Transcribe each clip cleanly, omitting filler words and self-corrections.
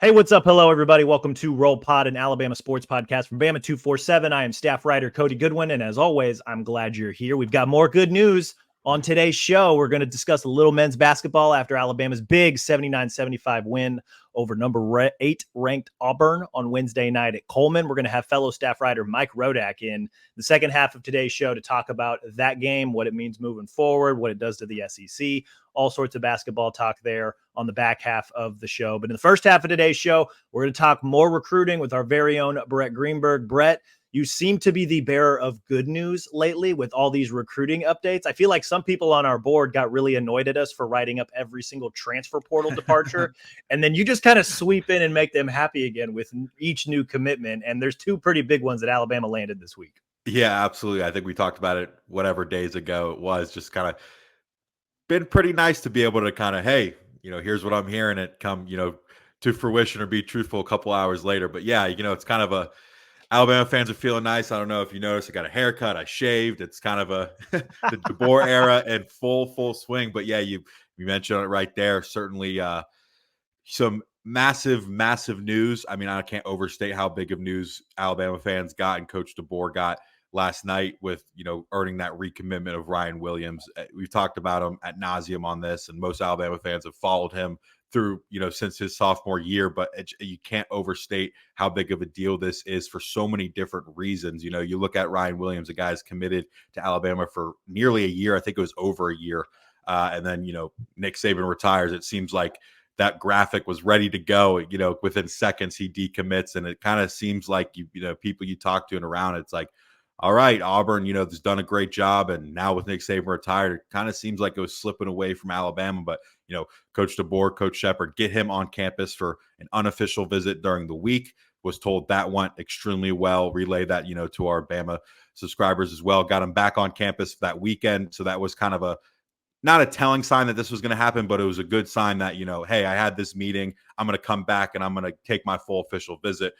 Hey, what's up? Hello, everybody. Welcome to Roll Pod, an Alabama sports podcast from Bama 247. I am staff writer Cody Goodwin, and as always, I'm glad you're here. We've got more good news on today's show. We're going to discuss a little men's basketball after Alabama's big 79-75 win over number 8 ranked Auburn on Wednesday night at Coleman. We're going to have fellow staff writer Mike Rodak in the second half of today's show to talk about that game, what it means moving forward, what it does to the SEC, all sorts of basketball talk there on the back half of the show. But in the first half of today's show, we're going to talk more recruiting with our very own Brett Greenberg. Brett, you seem to be the bearer of good news lately with all these recruiting updates. I feel like some people on our board got really annoyed at us for writing up every single transfer portal departure. And then you just kind of sweep in and make them happy again with each new commitment. And there's two pretty big ones that Alabama landed this week. Yeah, absolutely. I think we talked about it whatever days ago it was. Just kind of been pretty nice to be able to kind of, hey, here's what I'm hearing, it come, to fruition or be truthful a couple hours later. But yeah, it's kind of Alabama fans are feeling nice. I don't know if you noticed, I got a haircut, I shaved. It's kind of the DeBoer era in full swing. But yeah, you mentioned it right there. Certainly some massive news. I mean, I can't overstate how big of news Alabama fans got and Coach DeBoer got last night with, earning that recommitment of Ryan Williams. We've talked about him ad nauseum on this, and most Alabama fans have followed him through, since his sophomore year, but you can't overstate how big of a deal this is for so many different reasons. You look at Ryan Williams, a guy's committed to Alabama for nearly a year. I think it was over a year. And then, Nick Saban retires. It seems like that graphic was ready to go, within seconds he decommits. And it kind of seems like, people you talk to and around, it's like, all right, Auburn, has done a great job. And now with Nick Saban retired, it kind of seems like it was slipping away from Alabama. But, Coach DeBoer, Coach Shepard, get him on campus for an unofficial visit during the week. Was told that went extremely well. Relay that, to our Bama subscribers as well. Got him back on campus that weekend. So that was kind of not a telling sign that this was going to happen, but it was a good sign that, hey, I had this meeting. I'm going to come back and I'm going to take my full official visit.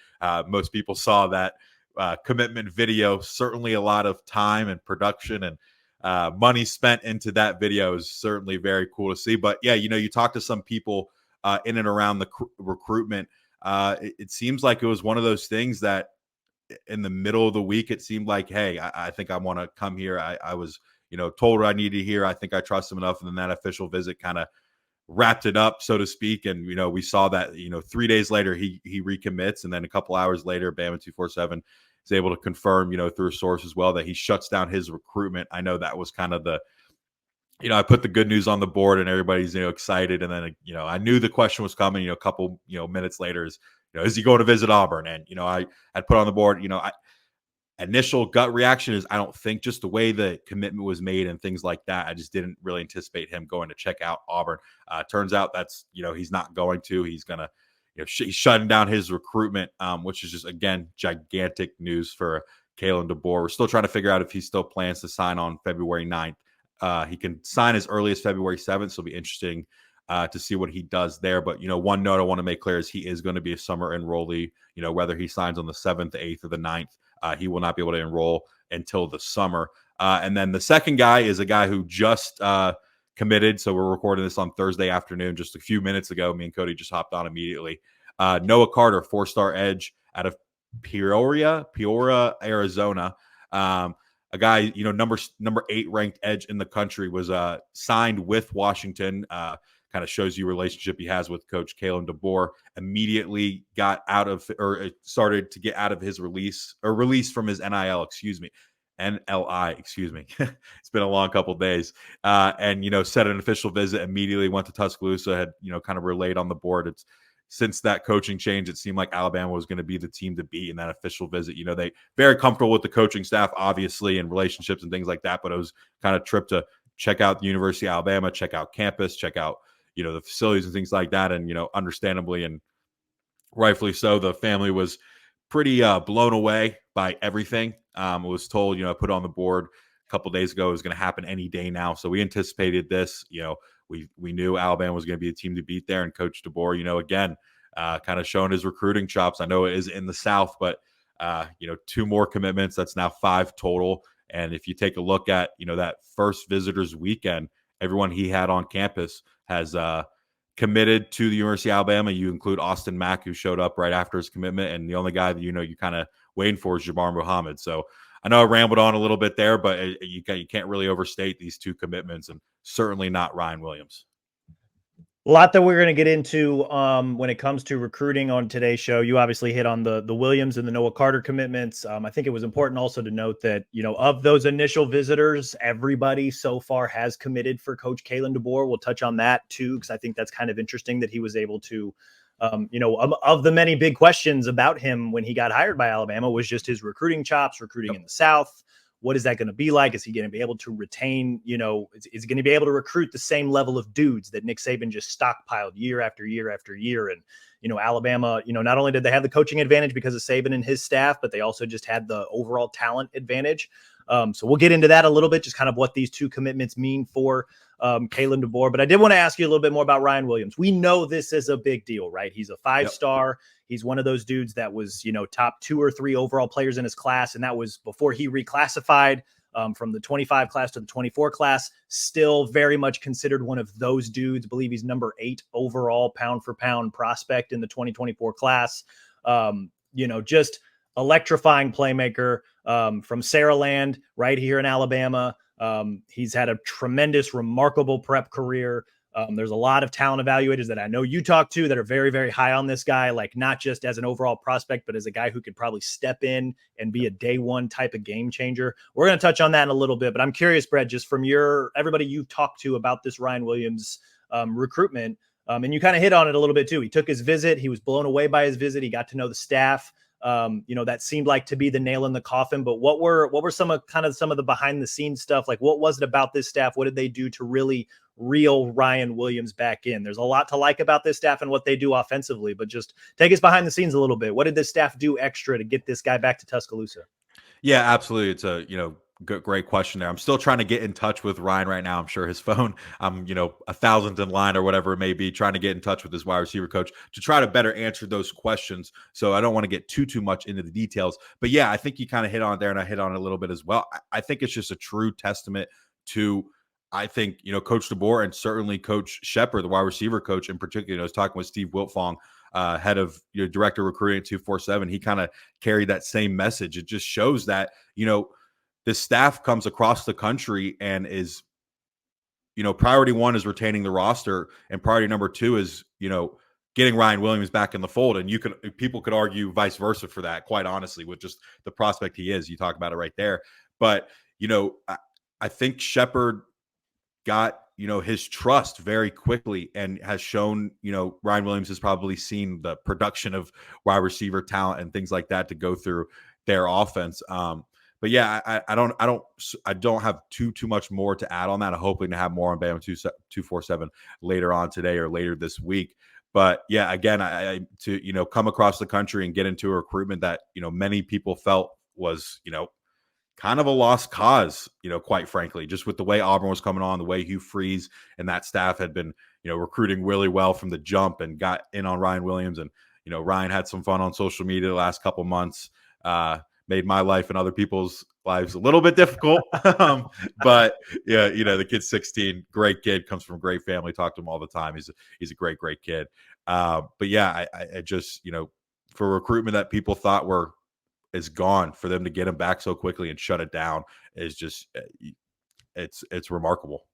Most people saw that commitment video. Certainly a lot of time and production and money spent into that video is certainly very cool to see. But yeah, you talk to some people in and around the recruitment. It seems like it was one of those things that in the middle of the week, it seemed like, hey, I think I want to come here. I was, told what I needed to hear. I think I trust him enough. And then that official visit kind of wrapped it up, so to speak. And, we saw that, 3 days later, he recommits. And then a couple hours later, Bama 247 is able to confirm, through a source as well, that he shuts down his recruitment. I know that was kind of I put the good news on the board and everybody's, excited. And then, I knew the question was coming, a couple, minutes later is he going to visit Auburn? And, I had put on the board, initial gut reaction is I don't think, just the way the commitment was made and things like that, I just didn't really anticipate him going to check out Auburn. Turns out that's, he's not going to. He's going to, he's shutting down his recruitment, which is just, again, gigantic news for Kalen DeBoer. We're still trying to figure out if he still plans to sign on February 9th. He can sign as early as February 7th, so it'll be interesting to see what he does there. But, one note I want to make clear is he is going to be a summer enrollee, whether he signs on the 7th, 8th, or the 9th. He will not be able to enroll until the summer. And then the second guy is a guy who just committed. So we're recording this on Thursday afternoon, just a few minutes ago. Me and Cody just hopped on immediately. Noah Carter, 4-star edge out of Peoria, Arizona. A guy, number 8 ranked edge in the country, was signed with Washington. Kind of shows you relationship he has with Coach Kalen DeBoer. Immediately got out of, or started to get out of his release from his NIL, NLI, it's been a long couple of days. And, set an official visit, immediately went to Tuscaloosa, had, kind of relayed on the board. It's since that coaching change, it seemed like Alabama was going to be the team to beat in that official visit. They very comfortable with the coaching staff, obviously, and relationships and things like that. But it was kind of a trip to check out the University of Alabama, check out campus, check out, the facilities and things like that. And, understandably and rightfully so, the family was pretty blown away by everything. It was told, I put on the board a couple days ago, it was going to happen any day now. So we anticipated this. We knew Alabama was going to be a team to beat there. And Coach DeBoer, again, kind of showing his recruiting chops. I know it is in the South, but, 2 more commitments. That's now 5 total. And if you take a look at, that first visitors weekend, everyone he had on campus has committed to the University of Alabama. You include Austin Mack, who showed up right after his commitment, and the only guy that you kind of waiting for is Jabbar Muhammad. So I know I rambled on a little bit there, but you can't really overstate these two commitments, and certainly not Ryan Williams. A lot that we're going to get into when it comes to recruiting on today's show. You obviously hit on the Williams and the Noah Carter commitments. I think it was important also to note that, of those initial visitors, everybody so far has committed for Coach Kalen DeBoer. We'll touch on that too, because I think that's kind of interesting that he was able to, of the many big questions about him when he got hired by Alabama was just his recruiting chops, recruiting in the South. What is that going to be like? Is he going to be able to retain, is he going to be able to recruit the same level of dudes that Nick Saban just stockpiled year after year after year? And, Alabama, not only did they have the coaching advantage because of Saban and his staff, but they also just had the overall talent advantage. So we'll get into that a little bit, just kind of what these two commitments mean for Kalen DeBoer. But I did want to ask you a little bit more about Ryan Williams. We know this is a big deal, right? He's a 5-star. Yep. He's one of those dudes that was, top 2 or 3 overall players in his class. And that was before he reclassified from the 25 class to the 24 class. Still very much considered one of those dudes. I believe he's number 8 overall pound for pound prospect in the 2024 class. Just electrifying playmaker from Saraland right here in Alabama. He's had a tremendous, remarkable prep career. There's a lot of talent evaluators that I know you talk to that are very, very high on this guy, like not just as an overall prospect, but as a guy who could probably step in and be a day one type of game changer. We're going to touch on that in a little bit, but I'm curious, Brett, just from everybody you've talked to about this Ryan Williams recruitment, and you kind of hit on it a little bit too. He took his visit. He was blown away by his visit. He got to know the staff. That seemed like to be the nail in the coffin, but what were some of the behind the scenes stuff? Like what was it about this staff? What did they do to really reel Ryan Williams back in? There's a lot to like about this staff and what they do offensively, but just take us behind the scenes a little bit. What did this staff do extra to get this guy back to Tuscaloosa? Yeah, absolutely. It's a, great question there. I'm still trying to get in touch with Ryan right now. I'm sure his phone, I'm, 1,000th in line or whatever it may be, trying to get in touch with his wide receiver coach to try to better answer those questions. So I don't want to get too much into the details, but yeah, I think you kind of hit on it there, and I hit on it a little bit as well. I think it's just a true testament to, I think, Coach DeBoer and certainly Coach Shepard, the wide receiver coach in particular. I was talking with Steve Wiltfong, head of director of recruiting at 247. He kind of carried that same message. It just shows that, the staff comes across the country and is, priority 1 is retaining the roster, and priority number 2 is, getting Ryan Williams back in the fold. And people could argue vice versa for that, quite honestly, with just the prospect he is. You talk about it right there. But, I think Shepard got, his trust very quickly and has shown, Ryan Williams has probably seen the production of wide receiver talent and things like that to go through their offense. But yeah, I don't have too much more to add on that. I'm hoping to have more on Bama 247 later on today or later this week. But yeah, again, I to come across the country and get into a recruitment that many people felt was kind of a lost cause, quite frankly, just with the way Auburn was coming on, the way Hugh Freeze and that staff had been recruiting really well from the jump and got in on Ryan Williams. And Ryan had some fun on social media the last couple months. Made my life and other people's lives a little bit difficult. But yeah, the kid's 16, great kid, comes from a great family. Talk to him all the time. He's a great kid. But yeah, I just, for recruitment that people thought is gone, for them to get him back so quickly and shut it down is just, it's remarkable.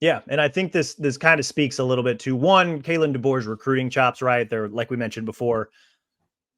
Yeah, and I think this kind of speaks a little bit to one, Kalen DeBoer's recruiting chops, right? They're, like we mentioned before,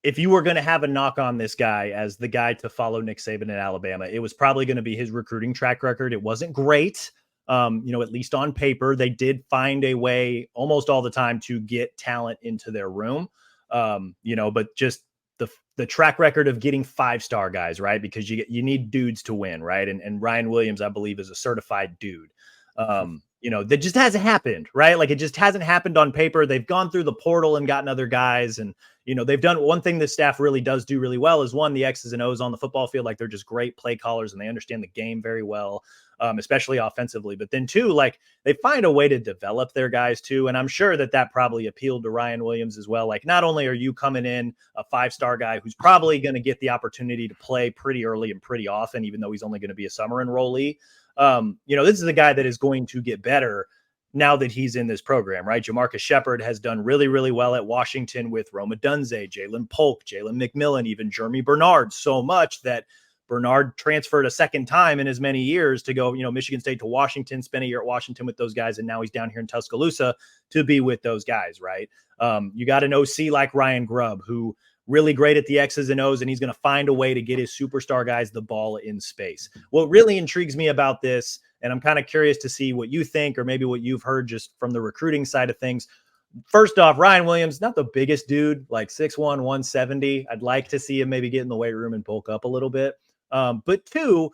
if you were going to have a knock on this guy as the guy to follow Nick Saban in Alabama, it was probably going to be his recruiting track record. It wasn't great. At least on paper, they did find a way almost all the time to get talent into their room. But just the track record of getting 5-star guys, right? Because you need dudes to win, right? And Ryan Williams, I believe, is a certified dude. That just hasn't happened, right? Like it just hasn't happened on paper. They've gone through the portal and gotten other guys, and they've done one thing this staff really does do really well is one, the X's and O's on the football field. Like they're just great play callers and they understand the game very well, especially offensively. But then two, like they find a way to develop their guys too. And I'm sure that probably appealed to Ryan Williams as well. Like not only are you coming in a 5-star guy who's probably going to get the opportunity to play pretty early and pretty often, even though he's only going to be a summer enrollee. This is a guy that is going to get better. now that he's in this program, right? Jamarcus Shepard has done really, really well at Washington with Rome Odunze, Jalen Polk, Jalen McMillan, even Jeremy Bernard, so much that Bernard transferred a second time in as many years to go, Michigan State to Washington, spent a year at Washington with those guys, and now he's down here in Tuscaloosa to be with those guys, right? You got an OC like Ryan Grubb, who really great at the X's and O's, and he's going to find a way to get his superstar guys the ball in space. What really intrigues me about this, and I'm kind of curious to see what you think, or maybe what you've heard just from the recruiting side of things. First off, Ryan Williams, not the biggest dude, like 6'1", 170. I'd like to see him maybe get in the weight room and bulk up a little bit. But two,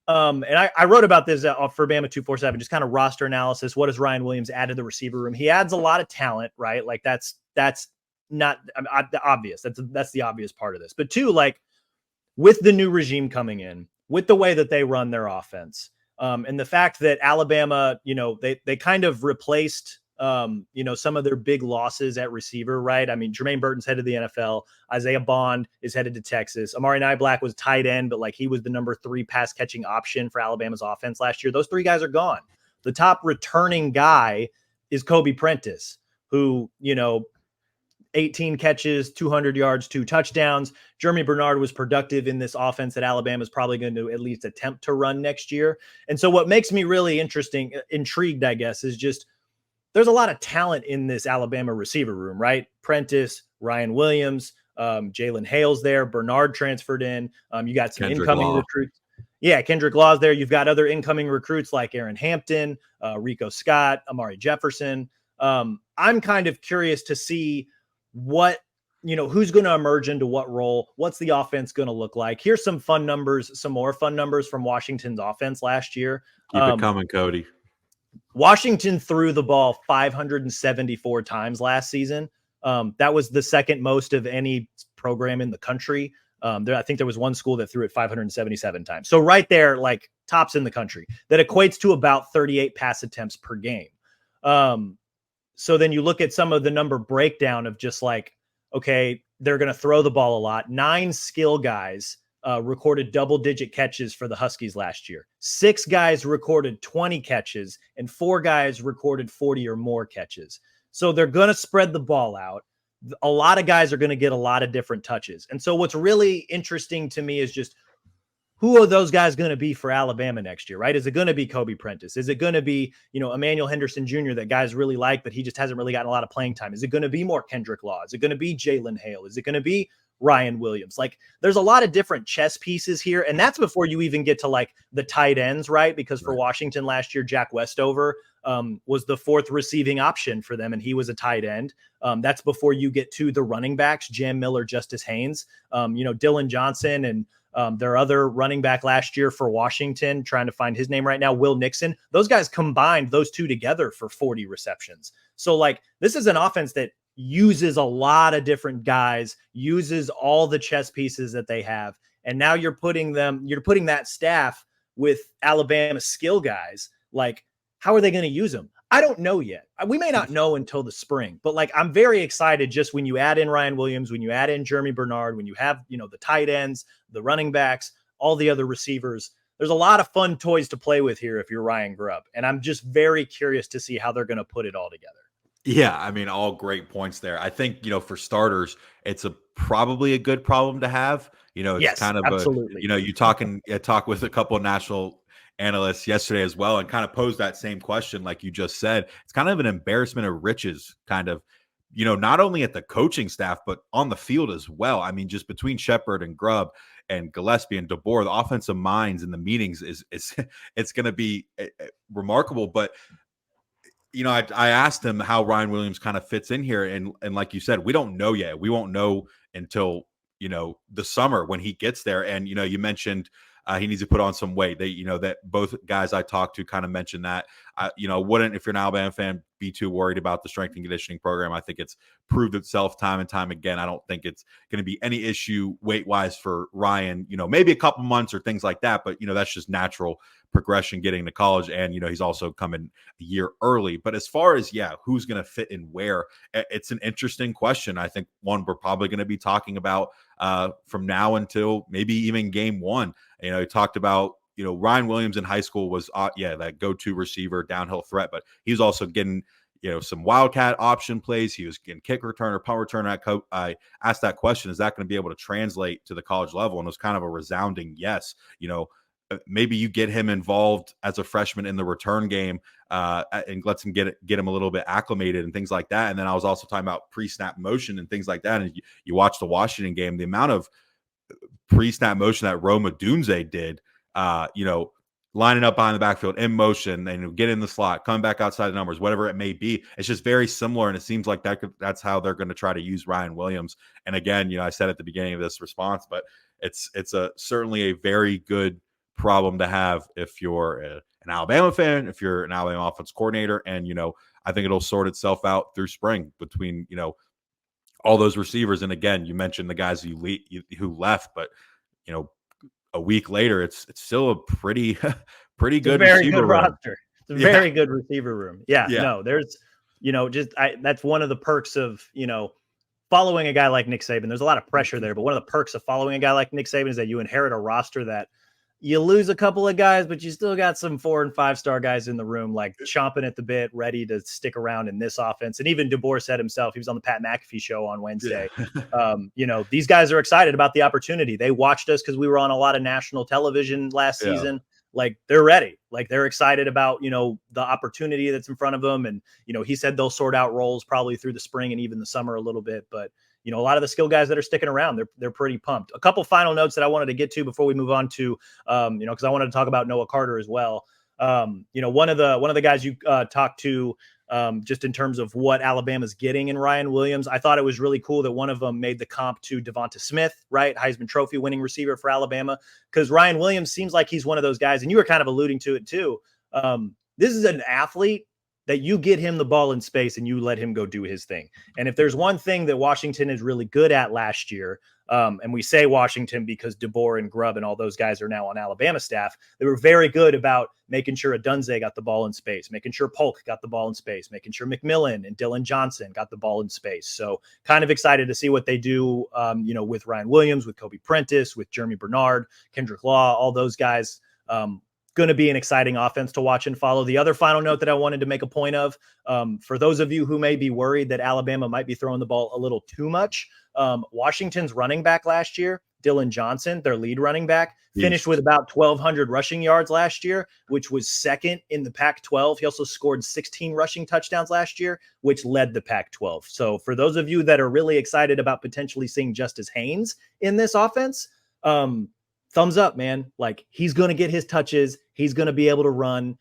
and I wrote about this for Bama 247, just kind of roster analysis. What does Ryan Williams add to the receiver room? He adds a lot of talent, right? Like that's not the obvious. That's the obvious part of this. But two, like with the new regime coming in, with the way that they run their offense, and the fact that Alabama, they kind of replaced, some of their big losses at receiver, right? I mean, Jermaine Burton's headed to the NFL. Isaiah Bond is headed to Texas. Amari Niblack was tight end, but like he was the number 3 pass catching option for Alabama's offense last year. Those 3 guys are gone. The top returning guy is Kobe Prentice, who, 18 catches, 200 yards, 2 touchdowns. Jeremy Bernard was productive in this offense that Alabama is probably going to at least attempt to run next year. And so what makes me really intrigued, I guess, is just there's a lot of talent in this Alabama receiver room, right? Prentice, Ryan Williams, Jalen Hale's there. Bernard transferred in. You got some incoming recruits. Yeah, Kendrick Law's there. You've got other incoming recruits like Aaron Hampton, Rico Scott, Amari Jefferson. I'm kind of curious to see who's going to emerge into what role. What's the offense going to look like? Here's some more fun numbers from Washington's offense last year. Keep it coming, Cody. Washington threw the ball 574 times last season. That was the second most of any program in the country. I think there was one school that threw it 577 times. So right there, like tops in the country. That equates to about 38 pass attempts per game. So then you look at some of the number breakdown of just like, okay, they're going to throw the ball a lot. 9 skill guys recorded double-digit catches for the Huskies last year. 6 guys recorded 20 catches, and 4 guys recorded 40 or more catches. So they're going to spread the ball out. A lot of guys are going to get a lot of different touches. And so what's really interesting to me is just who are those guys going to be for Alabama next year, right? Is it going to be Kobe Prentice? Is it going to be, Emmanuel Henderson Jr. that guys really like, but he just hasn't really gotten a lot of playing time? Is it going to be more Kendrick Law? Is it going to be Jalen Hale? Is it going to be Ryan Williams? Like there's a lot of different chess pieces here. And that's before you even get to like the tight ends, right? Because for Washington last year, Jack Westover was the 4th receiving option for them, and he was a tight end. That's before you get to the running backs, Jam Miller, Justice Haynes, Dylan Johnson, and their other running back last year for Washington, trying to find his name right now, Will Nixon. Those guys combined, those 2 together for 40 receptions. So like this is an offense that uses a lot of different guys, uses all the chess pieces that they have. And now you're putting that staff with Alabama skill guys. Like, how are they going to use them? I don't know yet. We may not know until the spring, but like, I'm very excited just when you add in Ryan Williams, when you add in Jeremy Bernard, when you have, the tight ends, the running backs, all the other receivers. There's a lot of fun toys to play with here if you're Ryan Grubb. And I'm just very curious to see how they're going to put it all together. Yeah, I mean, all great points there. I think, for starters, it's probably a good problem to have. It's yes, kind of absolutely. You talk with a couple of national analysts yesterday as well, and kind of posed that same question, like you just said. It's kind of an embarrassment of riches, kind of, not only at the coaching staff, but on the field as well. I mean, just between Shepard and Grubb and Gillespie and DeBoer, the offensive minds in the meetings is it's going to be remarkable. But I asked him how Ryan Williams kind of fits in here. And like you said, we don't know yet. We won't know until, the summer when he gets there. And, you mentioned he needs to put on some weight. They, that both guys I talked to kind of mentioned that. Wouldn't, if you're an Alabama fan, be too worried about the strength and conditioning program. I think it's proved itself time and time again. I don't think it's going to be any issue weight-wise for Ryan, maybe a couple months or things like that. But, that's just natural progression getting to college. And, he's also coming a year early. But as far as, who's going to fit in where, it's an interesting question. I think one we're probably going to be talking about from now until maybe even game 1. You talked about, Ryan Williams in high school was, that go-to receiver, downhill threat, but he was also getting, some wildcat option plays. He was getting kick return or punt return. I asked that question, is that going to be able to translate to the college level? And it was kind of a resounding yes. Maybe you get him involved as a freshman in the return game and lets him get him a little bit acclimated and things like that. And then I was also talking about pre-snap motion and things like that. And you watch the Washington game, the amount of pre-snap motion that Roma Dunze did, lining up behind the backfield in motion and get in the slot, come back outside the numbers, whatever it may be. It's just very similar. And it seems like that's how they're going to try to use Ryan Williams. And again, I said at the beginning of this response, but it's certainly a very good problem to have if you're an Alabama fan, if you're an Alabama offense coordinator. And, I think it'll sort itself out through spring between, all those receivers. And again, you mentioned the guys who left, but, a week later, it's still a pretty good receiver roster. It's a very good receiver room. Yeah. No, there's, that's one of the perks of, following a guy like Nick Saban. There's a lot of pressure there, but one of the perks of following a guy like Nick Saban is that you inherit a roster that you lose a couple of guys, but you still got some 4- and 5-star guys in the room, like chomping at the bit, ready to stick around in this offense. And even DeBoer said himself, he was on the Pat McAfee show on Wednesday. Yeah. These guys are excited about the opportunity. They watched us because we were on a lot of national television last season. Like they're ready. Like they're excited about, the opportunity that's in front of them. And, he said they'll sort out roles probably through the spring and even the summer a little bit, but a lot of the skill guys that are sticking around, they're pretty pumped. A couple final notes that I wanted to get to before we move on to, because I wanted to talk about Noah Carter as well. One of the guys you talked to, just in terms of what Alabama's getting in Ryan Williams, I thought it was really cool that one of them made the comp to Devonta Smith, right? Heisman Trophy winning receiver for Alabama, because Ryan Williams seems like he's one of those guys, and you were kind of alluding to it too. This is an athlete that you get him the ball in space and you let him go do his thing. And if there's one thing that Washington is really good at last year, and we say Washington because DeBoer and Grubb and all those guys are now on Alabama staff, they were very good about making sure Adunze got the ball in space, making sure Polk got the ball in space, making sure McMillan and Dylan Johnson got the ball in space. So kind of excited to see what they do, with Ryan Williams, with Kobe Prentice, with Jeremy Bernard, Kendrick Law, all those guys. Going to be an exciting offense to watch and follow. The other final note that I wanted to make a point of, for those of you who may be worried that Alabama might be throwing the ball a little too much, Washington's running back last year, Dylan Johnson, their lead running back, finished with about 1,200 rushing yards last year, which was second in the Pac-12. He also scored 16 rushing touchdowns last year, which led the Pac-12. So for those of you that are really excited about potentially seeing Justice Haynes in this offense, thumbs up, man. Like he's going to get his touches. He's going to be able to run.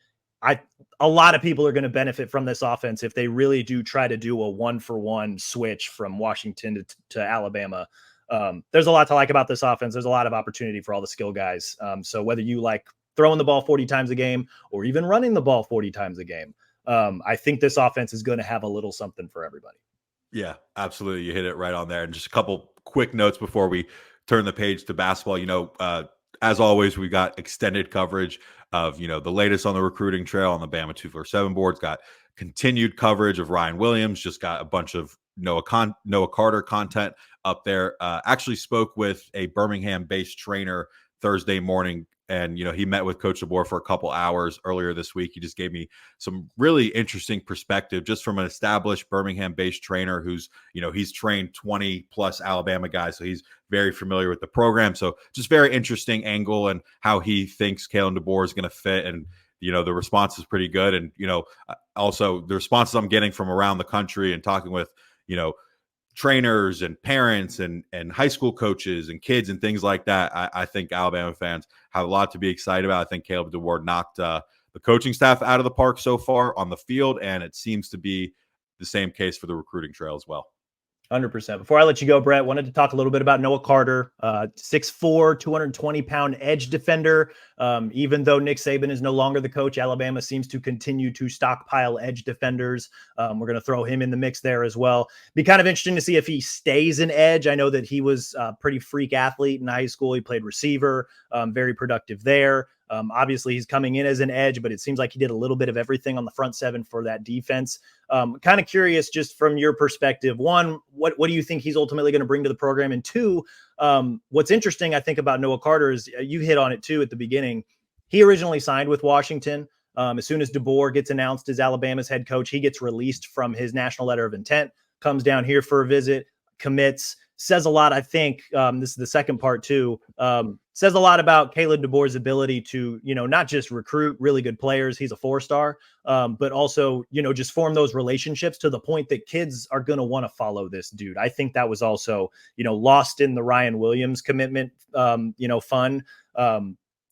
A lot of people are going to benefit from this offense if they really do try to do a 1-for-1 switch from Washington to Alabama. There's a lot to like about this offense. There's a lot of opportunity for all the skill guys. So whether you like throwing the ball 40 times a game or even running the ball 40 times a game, I think this offense is going to have a little something for everybody. Yeah, absolutely. You hit it right on there. And just a couple quick notes before we turn the page to basketball. As always, we got extended coverage of, the latest on the recruiting trail on the Bama 247 boards, got continued coverage of Ryan Williams, just got a bunch of Noah Carter content up there. Actually spoke with a Birmingham-based trainer Thursday morning, and he met with Coach DeBoer for a couple hours earlier this week. He just gave me some really interesting perspective just from an established Birmingham-based trainer who's, he's trained 20 plus Alabama guys, so he's very familiar with the program. So just very interesting angle and how he thinks Kalen DeBoer is going to fit. And the response is pretty good. And also the responses I'm getting from around the country and talking with trainers and parents and high school coaches and kids and things like that, I think Alabama fans have a lot to be excited about. I think Caleb DeWard knocked the coaching staff out of the park so far on the field, and it seems to be the same case for the recruiting trail as well. 100%. Before I let you go, Brett, wanted to talk a little bit about Noah Carter, 6'4", 220-pound edge defender. Even though Nick Saban is no longer the coach, Alabama seems to continue to stockpile edge defenders. We're going to throw him in the mix there as well. Be kind of interesting to see if he stays an edge. I know that he was a pretty freak athlete in high school. He played receiver, very productive there. Obviously, he's coming in as an edge, but it seems like he did a little bit of everything on the front seven for that defense. Kind of curious, just from your perspective, one, what do you think he's ultimately going to bring to the program? And two, what's interesting, I think, about Noah Carter is you hit on it too at the beginning. he originally signed with Washington. As soon as DeBoer gets announced as Alabama's head coach, he gets released from his national letter of intent, comes down here for a visit, commits, says a lot. I think this is the second part too. Says a lot about Caleb DeBoer's ability to, not just recruit really good players. He's a 4-star, but also, just form those relationships to the point that kids are going to want to follow this dude. I think that was also, lost in the Ryan Williams commitment, fun.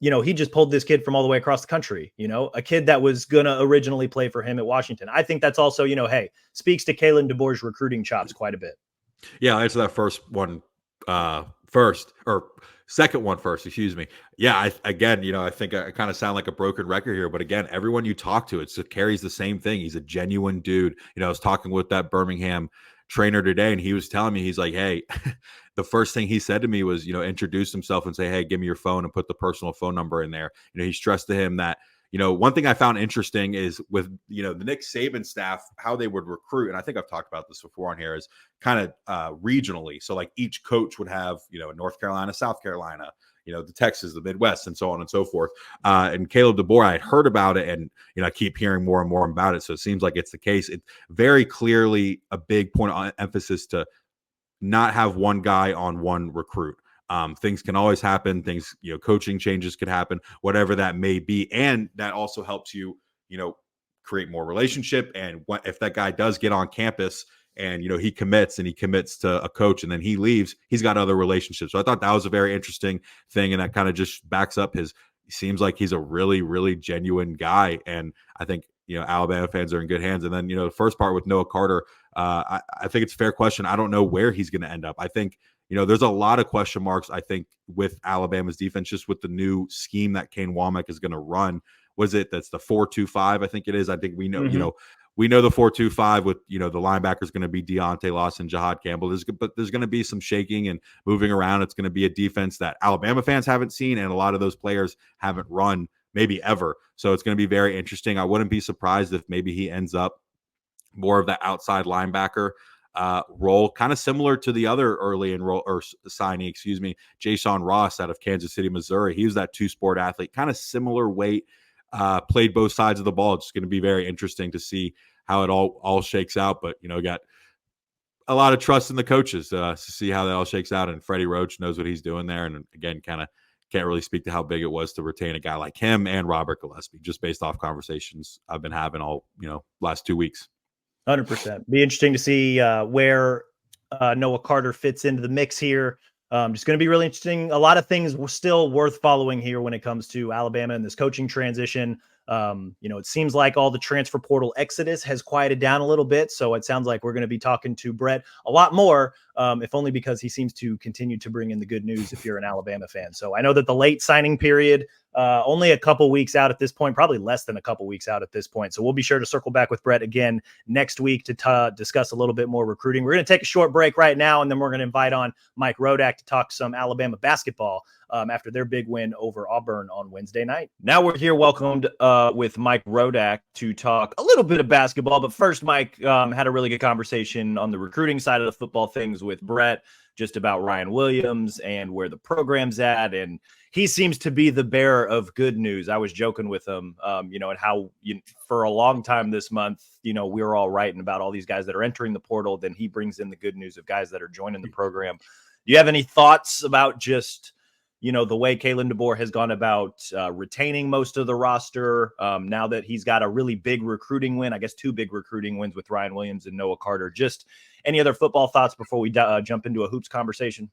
He just pulled this kid from all the way across the country, a kid that was going to originally play for him at Washington. I think that's also, hey, speaks to Kalen DeBoer's recruiting chops quite a bit. Yeah, I'll answer that first one first, or second one first, excuse me. Yeah, I think I kind of sound like a broken record here, but again, everyone you talk to, it carries the same thing. He's a genuine dude. I was talking with that Birmingham trainer today, and he was telling me, he's like, hey, the first thing he said to me was, introduce himself and say, hey, give me your phone, and put the personal phone number in there. He stressed to him that, one thing I found interesting is with, the Nick Saban staff, how they would recruit. And I think I've talked about this before on here, is kind of regionally. So like each coach would have, North Carolina, South Carolina, the Texas, the Midwest, and so on and so forth. And Caleb DeBoer, I had heard about it, and, I keep hearing more and more about it. So it seems like it's the case. It's very clearly a big point of emphasis to not have one guy on one recruit. Things can always happen. Things, coaching changes could happen, whatever that may be. And that also helps you, create more relationship. And if that guy does get on campus and, he commits to a coach and then he leaves, he's got other relationships. So I thought that was a very interesting thing. And that kind of just backs up he seems like he's a really, really genuine guy. And I think, Alabama fans are in good hands. And then, the first part with Noah Carter, I think it's a fair question. I don't know where he's going to end up. I think, there's a lot of question marks, I think, with Alabama's defense, just with the new scheme that Kane Womack is going to run. That's the 4-2-5, I think it is. I think we know, we know the 4-2-5 with, the linebackers going to be Deontay Lawson, Jahad Campbell. But there's going to be some shaking and moving around. It's going to be a defense that Alabama fans haven't seen, and a lot of those players haven't run maybe ever. So it's going to be very interesting. I wouldn't be surprised if maybe he ends up more of that outside linebacker role, kind of similar to the other early enroll or signing, Jason Ross out of Kansas City, Missouri. He was that 2-sport athlete, kind of similar weight, played both sides of the ball. It's going to be very interesting to see how it all shakes out. But, got a lot of trust in the coaches to see how that all shakes out. And Freddie Roach knows what he's doing there. And again, kind of can't really speak to how big it was to retain a guy like him and Robert Gillespie, just based off conversations I've been having all, last 2 weeks. 100%. Be interesting to see where Noah Carter fits into the mix here. Just going to be really interesting. A lot of things were still worth following here when it comes to Alabama and this coaching transition. It seems like all the transfer portal exodus has quieted down a little bit. So it sounds like we're going to be talking to Brett a lot more, if only because he seems to continue to bring in the good news if you're an Alabama fan. So I know that the late signing period, only a couple weeks out at this point, probably less than a couple weeks out at this point. So we'll be sure to circle back with Brett again next week to discuss a little bit more recruiting. We're going to take a short break right now, and then we're going to invite on Mike Rodak to talk some Alabama basketball after their big win over Auburn on Wednesday night. Now we're here welcomed with Mike Rodak to talk a little bit of basketball. But first, Mike had a really good conversation on the recruiting side of the football things with Brett, just about Ryan Williams and where the program's at. And he seems to be the bearer of good news. I was joking with him, and how for a long time this month, we were all writing about all these guys that are entering the portal. Then he brings in the good news of guys that are joining the program. Do you have any thoughts about just, the way Kalen DeBoer has gone about retaining most of the roster now that he's got a really big recruiting win, I guess 2 big recruiting wins with Ryan Williams and Noah Carter? Just any other football thoughts before we jump into a hoops conversation?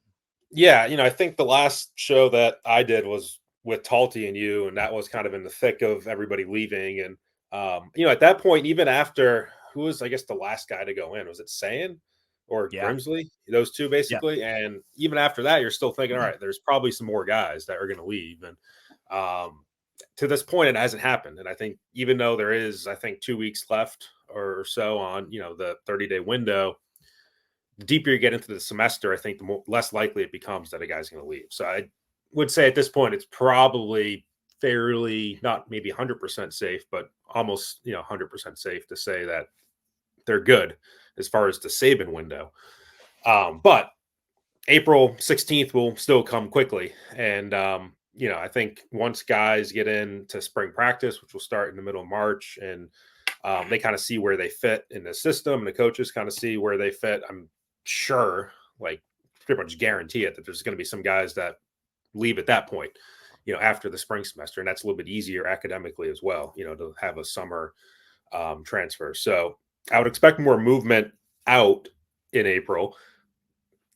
Yeah, I think the last show that I did was with Talty and you, and that was kind of in the thick of everybody leaving. And, at that point, even after, who was, I guess, the last guy to go in? Was it Sayin or Grimsley? Those two, basically. Yeah. And even after that, you're still thinking, all right, there's probably some more guys that are going to leave. And to this point, it hasn't happened. And I think even though there is, 2 weeks left or so on, the 30-day window, the deeper you get into the semester, I think the less likely it becomes that a guy's going to leave. So I would say at this point, it's probably fairly, not maybe 100% safe, but almost, 100% safe to say that they're good as far as the Saban window. But April 16th will still come quickly. And, I think once guys get into spring practice, which will start in the middle of March, and they kind of see where they fit in the system, and the coaches kind of see where they fit, I'm sure, like pretty much guarantee it, that there's going to be some guys that leave at that point, after the spring semester. And that's a little bit easier academically as well, to have a summer transfer. So I would expect more movement out in April.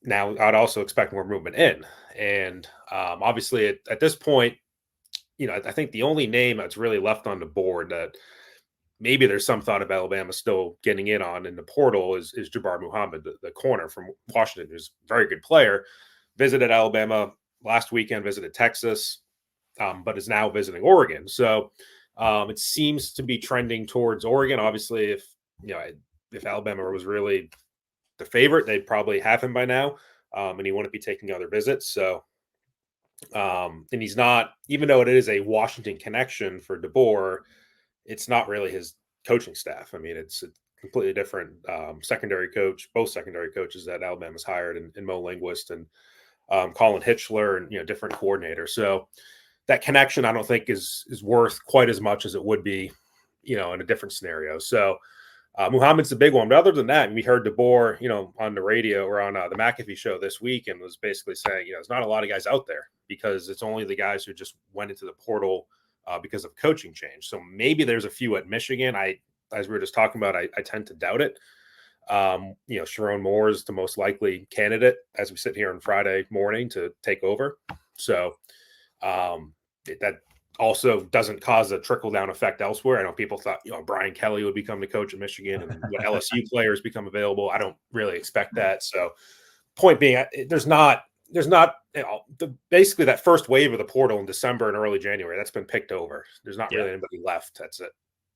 Now, I'd also expect more movement in. And obviously, at this point, I think the only name that's really left on the board that maybe there's some thought of Alabama still getting in on in the portal is Jabbar Muhammad, the corner from Washington, who's a very good player. Visited Alabama last weekend, visited Texas, but is now visiting Oregon. So it seems to be trending towards Oregon. Obviously, if Alabama was really the favorite, they'd probably have him by now, and he wouldn't be taking other visits. So, and he's not, even though it is a Washington connection for DeBoer, it's not really his coaching staff. I mean, it's a completely different secondary coach, both secondary coaches that Alabama's hired, and Mo Linguist and Colin Hitchler, and different coordinators. So that connection, I don't think is worth quite as much as it would be, in a different scenario. So Muhammad's the big one. But other than that, we heard DeBoer, on the radio or on the McAfee show this week, and was basically saying, there's not a lot of guys out there because it's only the guys who just went into the portal because of coaching change. So maybe there's a few at Michigan. As we were just talking about, I tend to doubt it. Sharon Moore is the most likely candidate as we sit here on Friday morning to take over. So that also doesn't cause a trickle down effect elsewhere. I know people thought, Brian Kelly would become the coach of Michigan and when LSU players become available. I don't really expect that. So point being, there's not basically that first wave of the portal in December and early January, that's been picked over. There's not really anybody left that's a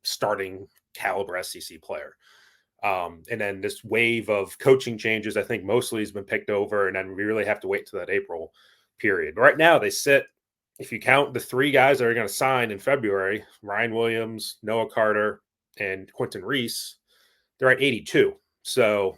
starting caliber SEC player. And then this wave of coaching changes, I think mostly has been picked over. And then we really have to wait till that April period. But right now they sit, if you count the three guys that are going to sign in February, Ryan Williams, Noah Carter, and Quentin Reese, they're at 82. So,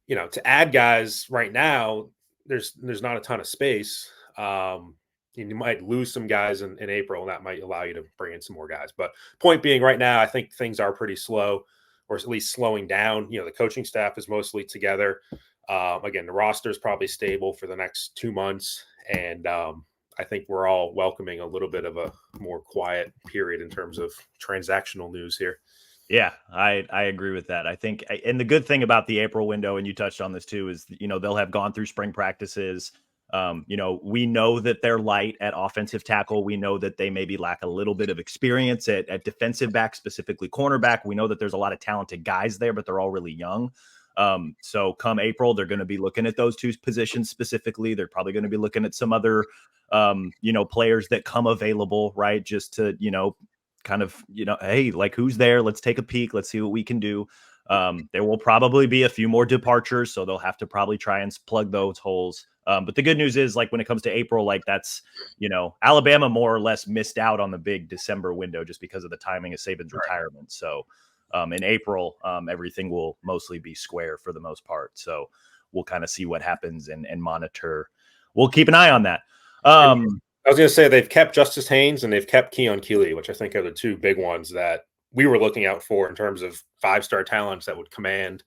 to add guys right now, there's not a ton of space. You might lose some guys in April, and that might allow you to bring in some more guys. But point being, right now, I think things are pretty slow, or at least slowing down. The coaching staff is mostly together. Again, the roster is probably stable for the next 2 months. And I think we're all welcoming a little bit of a more quiet period in terms of transactional news here. Yeah, I agree with that. I think, and the good thing about the April window, and you touched on this too, is, they'll have gone through spring practices. We know that they're light at offensive tackle. We know that they maybe lack a little bit of experience at defensive back, specifically cornerback. We know that there's a lot of talented guys there, but they're all really young. So come April, they're going to be looking at those two positions specifically. They're probably going to be looking at some other, players that come available, right? Just to, kind of, hey, like, who's there? Let's take a peek. Let's see what we can do. There will probably be a few more departures, so they'll have to probably try and plug those holes. But the good news is, like, when it comes to April, like, that's, Alabama more or less missed out on the big December window just because of the timing of Saban's retirement. So in April, everything will mostly be square for the most part. So we'll kind of see what happens and monitor. We'll keep an eye on that. I was going to say they've kept Justice Haynes and they've kept Keon Keeley, which I think are the two big ones that we were looking out for in terms of 5-star talents that would command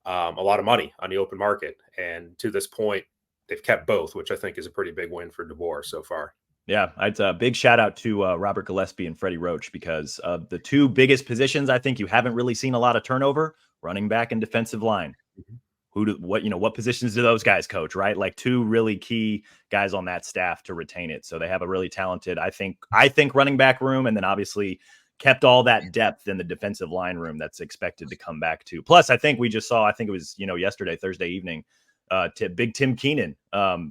a lot of money on the open market. And to this point, they've kept both, which I think is a pretty big win for DeBoer so far. Yeah, it's a big shout out to Robert Gillespie and Freddie Roach, because the two biggest positions I think you haven't really seen a lot of turnover: running back and defensive line. Mm-hmm. What positions do those guys coach, right? Like, two really key guys on that staff to retain it. So they have a really talented, I think running back room, and then obviously kept all that depth in the defensive line room that's expected to come back too. Plus, I think we just saw, I think it was, yesterday, Thursday evening, Big Tim Keenan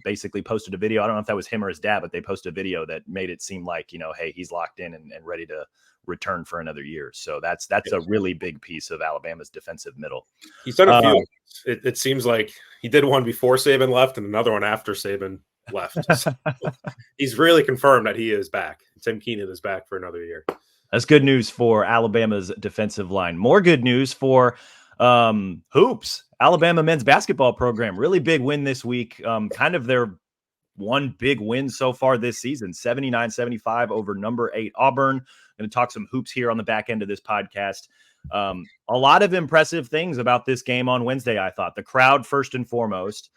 basically posted a video. I don't know if that was him or his dad, but they posted a video that made it seem like, hey, he's locked in and ready to return for another year. So that's a really big piece of Alabama's defensive middle. He's done a few. It seems like he did one before Saban left and another one after Saban left. So he's really confirmed that he is back. Tim Keenan is back for another year. That's good news for Alabama's defensive line. More good news for hoops. Alabama men's basketball program, really big win this week. Kind of their one big win so far this season, 79-75 over number 8 Auburn. Going to talk some hoops here on the back end of this podcast. A lot of impressive things about this game on Wednesday, I thought. The crowd, first and foremost.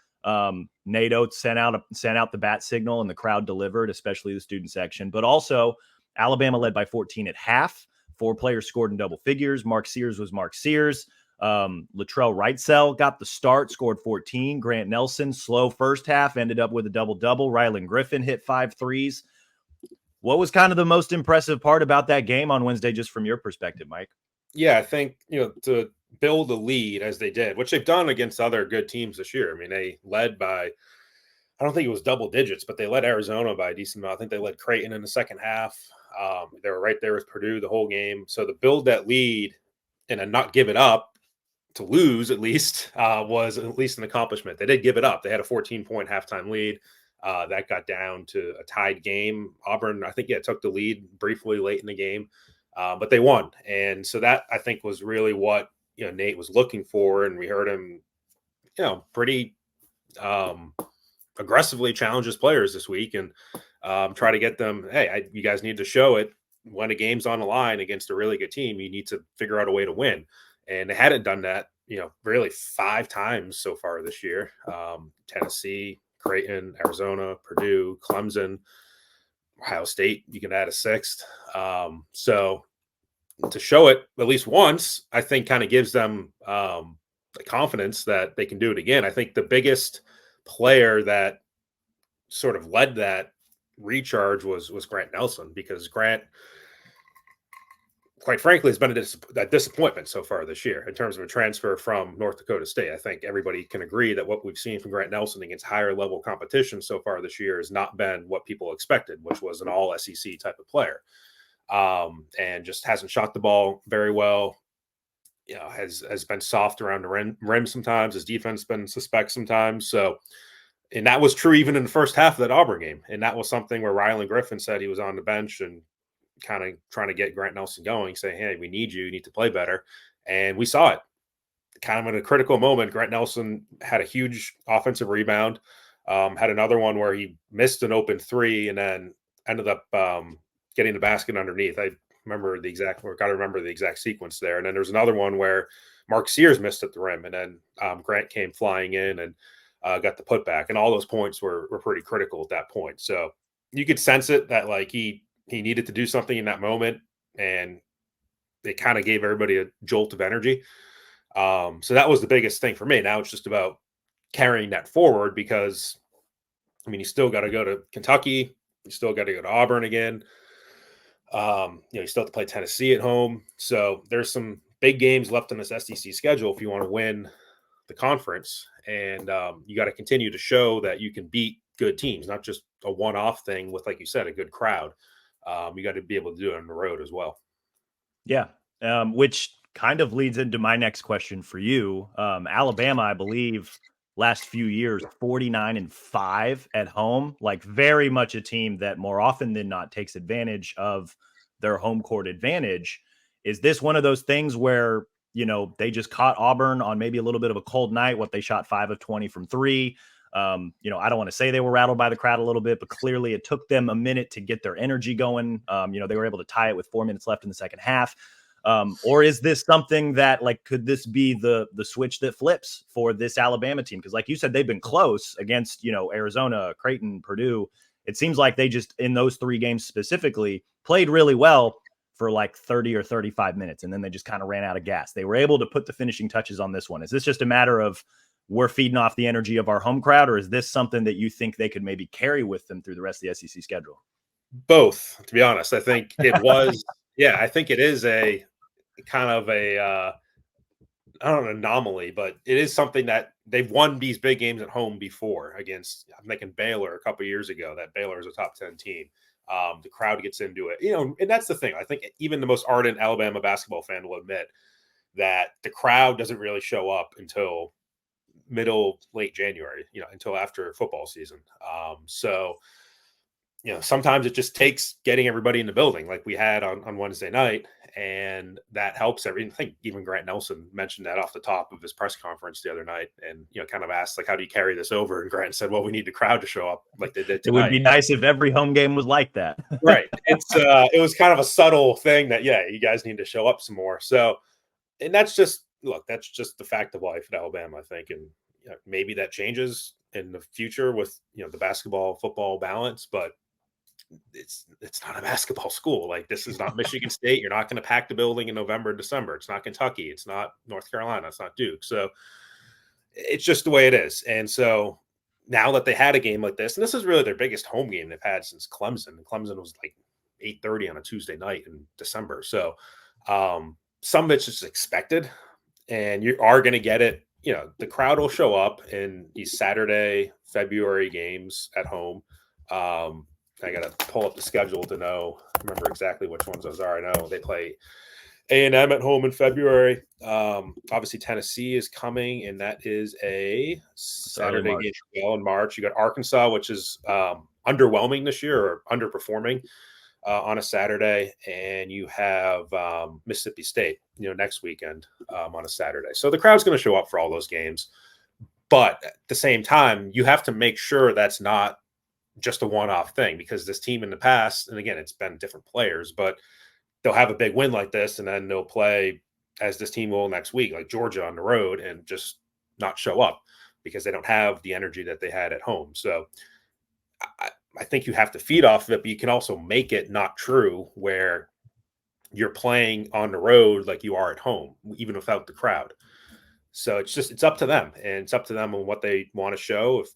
NATO sent out the bat signal and the crowd delivered, especially the student section. But also, Alabama led by 14 at half. 4 players scored in double figures. Mark Sears was Mark Sears. Latrell Wrightsell got the start, scored 14. Grant Nelson, slow first half, ended up with a double-double. Rylan Griffin hit 5 threes. What was kind of the most impressive part about that game on Wednesday, just from your perspective, Mike? Yeah, I think, to build a lead as they did, which they've done against other good teams this year. I mean, they led by, I don't think it was double digits, but they led Arizona by a decent amount. I think they led Creighton in the second half. They were right there with Purdue the whole game. So to build that lead and then not give it up, to lose at least, was at least an accomplishment. They did give it up. They had a 14-point halftime lead. That got down to a tied game. Auburn, I think, took the lead briefly late in the game, but they won. And so that, I think, was really what Nate was looking for. And we heard him, pretty aggressively challenge his players this week and try to get them, hey, you guys need to show it. When a game's on the line against a really good team, you need to figure out a way to win. And they hadn't done that, really 5 times so far this year. Tennessee, Creighton, Arizona, Purdue, Clemson, Ohio State, you can add a 6th. So to show it at least once, I think kind of gives them the confidence that they can do it again. I think the biggest player that sort of led that recharge was Grant Nelson, because Grant, quite frankly, has been a disappointment so far this year in terms of a transfer from North Dakota State. I think everybody can agree that what we've seen from Grant Nelson against higher level competition so far this year has not been what people expected, which was an all SEC type of player, and just hasn't shot the ball very well. Has been soft around the rim sometimes. His defense has been suspect sometimes. So, and that was true even in the first half of that Auburn game. And that was something where Rylan Griffin said he was on the bench and kind of trying to get Grant Nelson going, saying, hey, we need you. You need to play better. And we saw it kind of in a critical moment. Grant Nelson had a huge offensive rebound, had another one where he missed an open 3 and then ended up getting the basket underneath. I remember the exact sequence there. And then there's another one where Mark Sears missed at the rim, and then Grant came flying in and got the putback. And all those points were pretty critical at that point. So you could sense it that like he needed to do something in that moment, and it kind of gave everybody a jolt of energy. So that was the biggest thing for me. Now it's just about carrying that forward, because, I mean, you still got to go to Kentucky. You still got to go to Auburn again. You still have to play Tennessee at home. So there's some big games left on this SEC schedule if you want to win the conference. And you got to continue to show that you can beat good teams, not just a one-off thing with, like you said, a good crowd. You got to be able to do it on the road as well. Yeah. Which kind of leads into my next question for you. Alabama, I believe, last few years, 49-5 at home, like very much a team that more often than not takes advantage of their home court advantage. Is this one of those things where, they just caught Auburn on maybe a little bit of a cold night, what they shot 5 of 20 from 3? I don't want to say they were rattled by the crowd a little bit, but clearly it took them a minute to get their energy going. They were able to tie it with 4 minutes left in the second half. Or is this something that, like, could this be the switch that flips for this Alabama team? Because like you said, they've been close against, Arizona, Creighton, Purdue. It seems like they just, in those 3 games specifically, played really well for like 30 or 35 minutes. And then they just kind of ran out of gas. They were able to put the finishing touches on this one. Is this just a matter of we're feeding off the energy of our home crowd, or is this something that you think they could maybe carry with them through the rest of the SEC schedule? Both, to be honest. I think it was, I think it is a kind of a, I don't know, anomaly, but it is something that they've won these big games at home before against, I'm thinking Baylor a couple of years ago, that Baylor is a top 10 team. The crowd gets into it, and that's the thing. I think even the most ardent Alabama basketball fan will admit that the crowd doesn't really show up until late January, until after football season. So, sometimes it just takes getting everybody in the building like we had on Wednesday night. and that helps everything. I think even Grant Nelson mentioned that off the top of his press conference the other night, and kind of asked like, how do you carry this over? And Grant said, well, we need the crowd to show up like they did tonight. It would be nice if every home game was like that. Right. It was kind of a subtle thing that, you guys need to show up some more. So, and that's just the fact of life at Alabama, I think. And maybe that changes in the future with, the basketball, football balance, but it's not a basketball school. Like, this is not Michigan State. You're not going to pack the building in November and December. It's not Kentucky. It's not North Carolina. It's not Duke. So it's just the way it is. And so now that they had a game like this, and this is really their biggest home game they've had since Clemson. And Clemson was like 8:30 on a Tuesday night in December. So some of it's just expected, and you are going to get it. The crowd will show up in these Saturday, February games at home. I got to pull up the schedule to remember exactly which ones those are. I know they play A&M at home in February. Obviously, Tennessee is coming, and that is a Saturday game in March. You got Arkansas, which is underwhelming this year or underperforming on a Saturday, and you have Mississippi State, next weekend on a Saturday. So the crowd's going to show up for all those games, but at the same time, you have to make sure that's not just a one-off thing, because this team in the past, and again, it's been different players, but they'll have a big win like this, and then they'll play as this team will next week, like Georgia on the road, and just not show up because they don't have the energy that they had at home. So I think you have to feed off of it, but you can also make it not true where you're playing on the road like you are at home, even without the crowd. So it's up to them, and it's up to them on what they want to show. If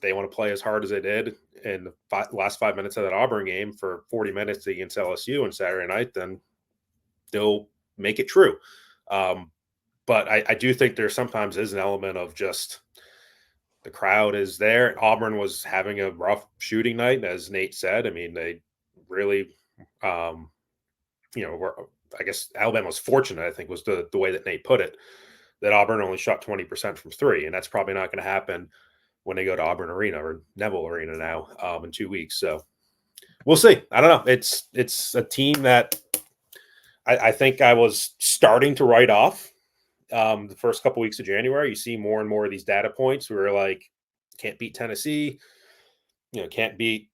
they want to play as hard as they did in the last 5 minutes of that Auburn game for 40 minutes against LSU on Saturday night, then they'll make it true. But I do think there sometimes is an element of just the crowd is there. Auburn was having a rough shooting night, as Nate said. I mean, they really, I guess Alabama was fortunate, I think was the way that Nate put it, that Auburn only shot 20% from three. And that's probably not going to happen when they go to Auburn Arena or Neville Arena now in 2 weeks. So we'll see. I don't know. It's a team that I think I was starting to write off the first couple weeks of January. You see more and more of these data points where like, can't beat Tennessee, can't beat,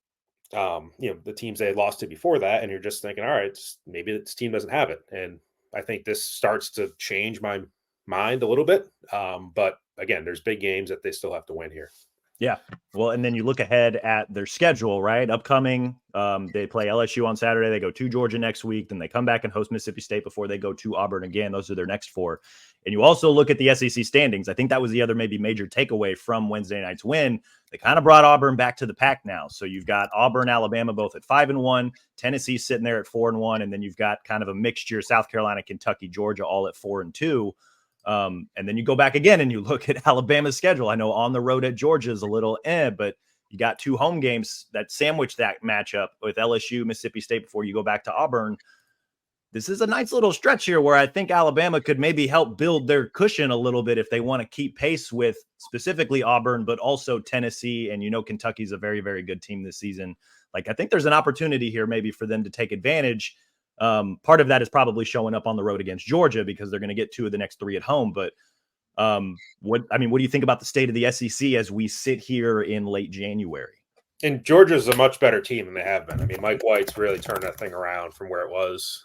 the teams they had lost to before that. And you're just thinking, all right, maybe this team doesn't have it. And I think this starts to change my mind a little bit. But again, there's big games that they still have to win here. Yeah. Well, and then you look ahead at their schedule, right? Upcoming, they play LSU on Saturday. They go to Georgia next week. Then they come back and host Mississippi State before they go to Auburn again. Those are their next four. And you also look at the SEC standings. I think that was the other maybe major takeaway from Wednesday night's win. They kind of brought Auburn back to the pack now. So you've got Auburn, Alabama, both at 5-1, Tennessee sitting there at 4-1. And then you've got kind of a mixture, South Carolina, Kentucky, Georgia, all at 4-2. And then you go back again and you look at Alabama's schedule. I know on the road at Georgia is a little but you got two home games that sandwich that matchup with LSU, Mississippi State before you go back to Auburn. This is a nice little stretch here where I think Alabama could maybe help build their cushion a little bit if they want to keep pace with specifically Auburn, but also Tennessee. And, Kentucky's a very, very good team this season. Like, I think there's an opportunity here maybe for them to take advantage. Part of that is probably showing up on the road against Georgia because they're going to get 2 of the next 3 at home. But what do you think about the state of the SEC as we sit here in late January? And Georgia's a much better team than they have been. I mean, Mike White's really turned that thing around from where it was,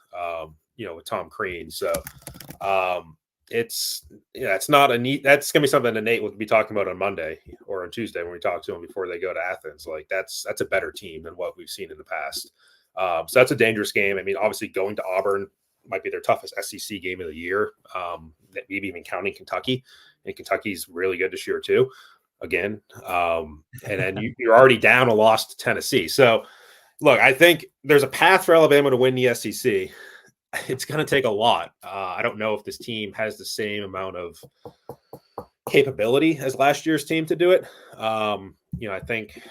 with Tom Crean. So it's not a neat. That's going to be something that Nate will be talking about on Monday or on Tuesday when we talk to him before they go to Athens. Like that's a better team than what we've seen in the past. So that's a dangerous game. I mean, obviously going to Auburn might be their toughest SEC game of the year, maybe even counting Kentucky. And Kentucky's really good this year too, again. And then you're already down a loss to Tennessee. So, look, I think there's a path for Alabama to win the SEC. It's going to take a lot. I don't know if this team has the same amount of capability as last year's team to do it. I think –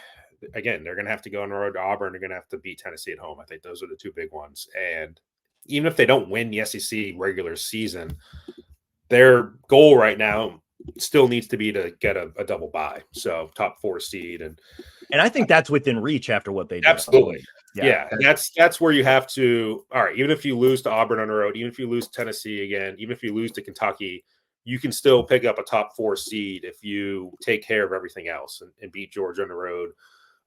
again, they're going to have to go on the road to Auburn. They're going to have to beat Tennessee at home. I think those are the 2 big ones. And even if they don't win the SEC regular season, their goal right now still needs to be to get a double bye. So top 4 seed, and I think that's within reach after what they did. absolutely. Yeah. And that's where you have to. All right, even if you lose to Auburn on the road, even if you lose to Tennessee again, even if you lose to Kentucky, you can still pick up a top 4 seed if you take care of everything else and beat Georgia on the road.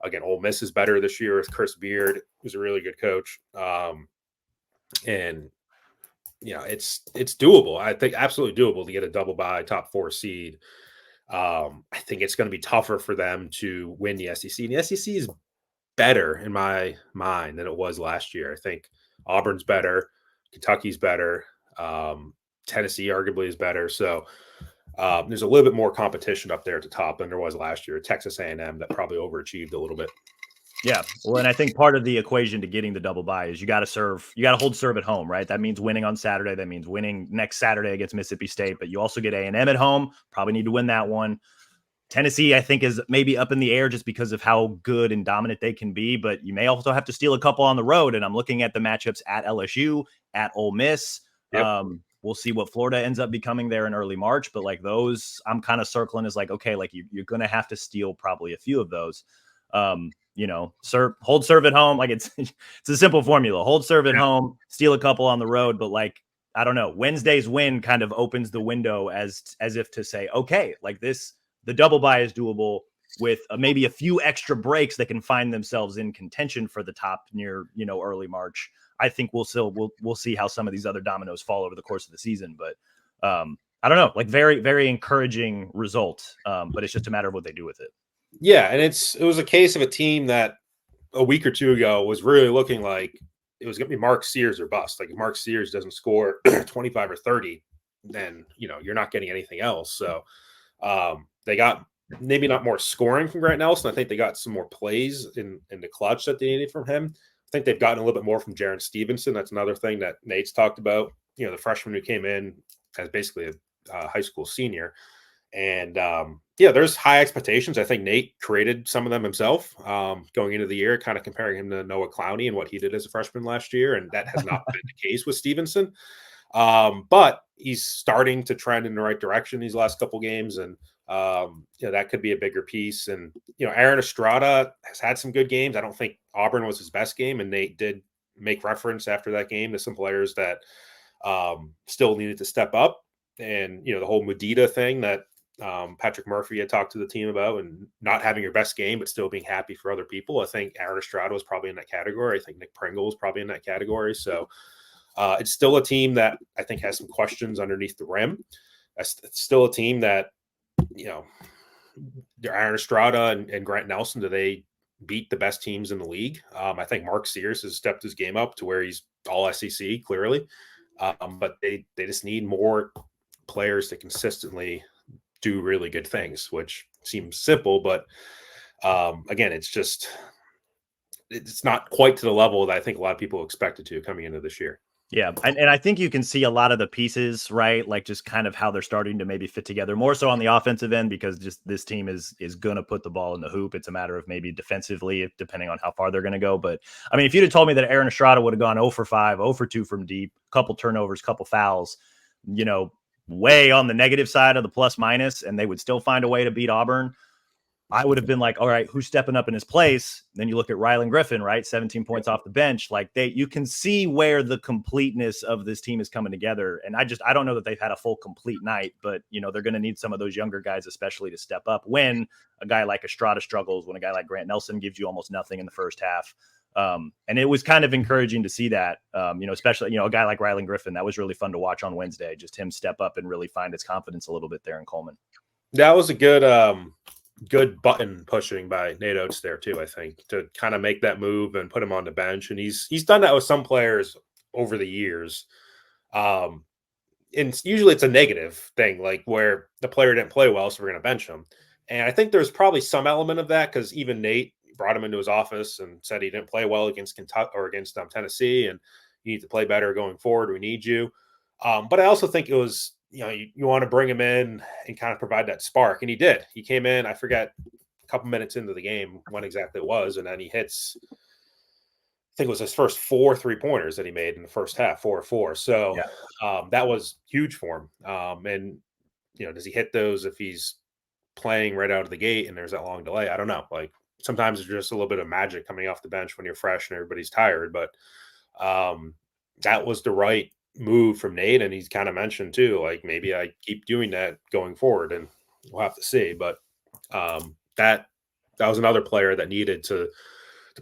Again, Ole Miss is better this year with Chris Beard, who's a really good coach. And it's doable. I think absolutely doable to get a double bye top 4 seed. I think it's going to be tougher for them to win the SEC. And the SEC is better in my mind than it was last year. I think Auburn's better, Kentucky's better, Tennessee arguably is better. So there's a little bit more competition up there at the top than there was last year. Texas A&M that probably overachieved a little bit. Yeah. Well, and I think part of the equation to getting the double bye is you got to hold serve at home, right? That means winning on Saturday. That means winning next Saturday against Mississippi State, but you also get A&M at home. Probably need to win that one. Tennessee, I think, is maybe up in the air just because of how good and dominant they can be, but you may also have to steal a couple on the road. And I'm looking at the matchups at LSU, at Ole Miss. Yep. We'll see what Florida ends up becoming there in early March, but like those, I'm kind of circling as like, okay, like you're going to have to steal probably a few of those. Hold serve at home. Like it's a simple formula. Hold serve at home, steal a couple on the road, but like, I don't know, Wednesday's win kind of opens the window as if to say, okay, like this, the double bye is doable with maybe a few extra breaks that can find themselves in contention for the top near, early March. I think we'll see how some of these other dominoes fall over the course of the season, but I don't know, like very, very encouraging result. But it's just a matter of what they do with it. Yeah. And it was a case of a team that a week or two ago was really looking like it was going to be Mark Sears or bust. Like if Mark Sears doesn't score 25 or 30, then, you're not getting anything else. So they got maybe not more scoring from Grant Nelson. I think they got some more plays in the clutch that they needed from him. I think they've gotten a little bit more from Jaron Stevenson. That's another thing that Nate's talked about. The freshman who came in as basically a high school senior. And there's high expectations. I think Nate created some of them himself going into the year, kind of comparing him to Noah Clowney and what he did as a freshman last year. And that has not been the case with Stevenson. But he's starting to trend in the right direction these last couple games. And, that could be a bigger piece. And, Aaron Estrada has had some good games. I don't think Auburn was his best game. And Nate did make reference after that game to some players that still needed to step up. And, the whole Medita thing that Patrick Murphy had talked to the team about, and not having your best game, but still being happy for other people. I think Aaron Estrada was probably in that category. I think Nick Pringle was probably in that category. So it's still a team that I think has some questions underneath the rim. It's still a team that, Aaron Estrada and Grant Nelson, do they beat the best teams in the league? I think Mark Sears has stepped his game up to where he's all SEC clearly. But they just need more players to consistently do really good things, which seems simple, but again, it's not quite to the level that I think a lot of people expected to coming into this year. Yeah. And I think you can see a lot of the pieces, right? Like just kind of how they're starting to maybe fit together more so on the offensive end, because just this team is going to put the ball in the hoop. It's a matter of maybe defensively, depending on how far they're going to go. But I mean, if you'd have told me that Aaron Estrada would have gone 0 for 5, 0 for 2 from deep, couple turnovers, couple fouls, way on the negative side of the plus minus, and they would still find a way to beat Auburn, I would have been like, all right, who's stepping up in his place? Then you look at Rylan Griffin, right? 17 points off the bench. Like you can see where the completeness of this team is coming together. And I don't know that they've had a full complete night, but they're going to need some of those younger guys, especially to step up when a guy like Estrada struggles, when a guy like Grant Nelson gives you almost nothing in the first half. And it was kind of encouraging to see that, especially, a guy like Rylan Griffin. That was really fun to watch on Wednesday, just him step up and really find his confidence a little bit there in Coleman. That was a good button pushing by Nate Oates there too, I think, to kind of make that move and put him on the bench. And he's done that with some players over the years. And usually it's a negative thing, like where the player didn't play well, so we're going to bench him. And I think there's probably some element of that, because even Nate brought him into his office and said he didn't play well against Kentucky or against Tennessee, and you need to play better going forward. We need you. But I also think it was, you want to bring him in and kind of provide that spark. And he did. He came in, I forget, a couple minutes into the game when exactly it was, and then he hits, I think it was his first 4 3-pointers that he made in the first half, 4 or 4. So that was huge for him. And does he hit those if he's playing right out of the gate and there's that long delay? I don't know. Like sometimes it's just a little bit of magic coming off the bench when you're fresh and everybody's tired. But that was the right move from Nate. And he's kind of mentioned too, like maybe I keep doing that going forward, and we'll have to see. But that was another player that needed to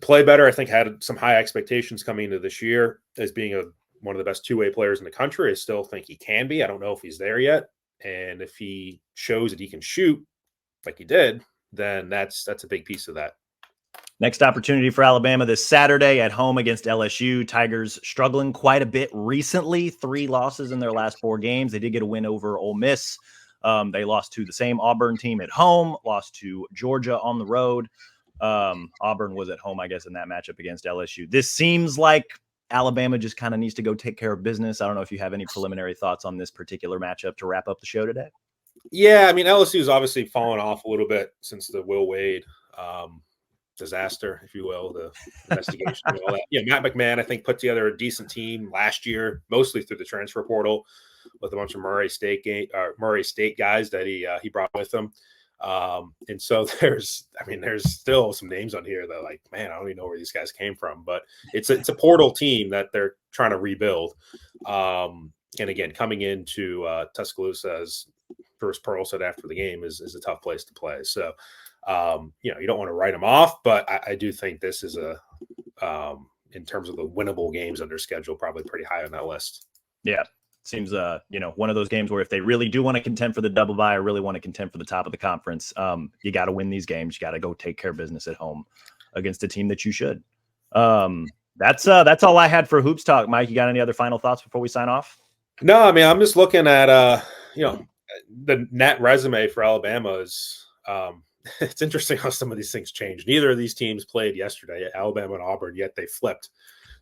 play better. I think had some high expectations coming into this year as being one of the best two-way players in the country. I still think he can be. I don't know if he's there yet. And if he shows that he can shoot like he did, then that's a big piece of that. Next opportunity for Alabama this Saturday at home against LSU. Tigers struggling quite a bit recently. 3 losses in their last 4 games. They did get a win over Ole Miss. They lost to the same Auburn team at home, lost to Georgia on the road. Auburn was at home, I guess, in that matchup against LSU. This seems like Alabama just kind of needs to go take care of business. I don't know if you have any preliminary thoughts on this particular matchup to wrap up the show today. Yeah, I mean, LSU's obviously fallen off a little bit since the Will Wade disaster, if you will, the investigation and all that. Yeah, Matt McMahon, I think, put together a decent team last year, mostly through the transfer portal, with a bunch of Murray State guys that he brought with him. And so there's still some names on here that, like, man, I don't even know where these guys came from, but it's a portal team that they're trying to rebuild. And again, coming into Tuscaloosa, as Bruce Pearl said after the game, is a tough place to play. So, you don't want to write them off, but I do think this is in terms of the winnable games on their schedule, probably pretty high on that list. Yeah. Seems, one of those games where if they really do want to contend for the double bye or really want to contend for the top of the conference, you got to win these games. You got to go take care of business at home against a team that you should. That's all I had for Hoops Talk. Mike, you got any other final thoughts before we sign off? No, I mean, I'm just looking at, the net resume for Alabama is, it's interesting how some of these things change. Neither of these teams played yesterday, Alabama and Auburn, yet they flipped.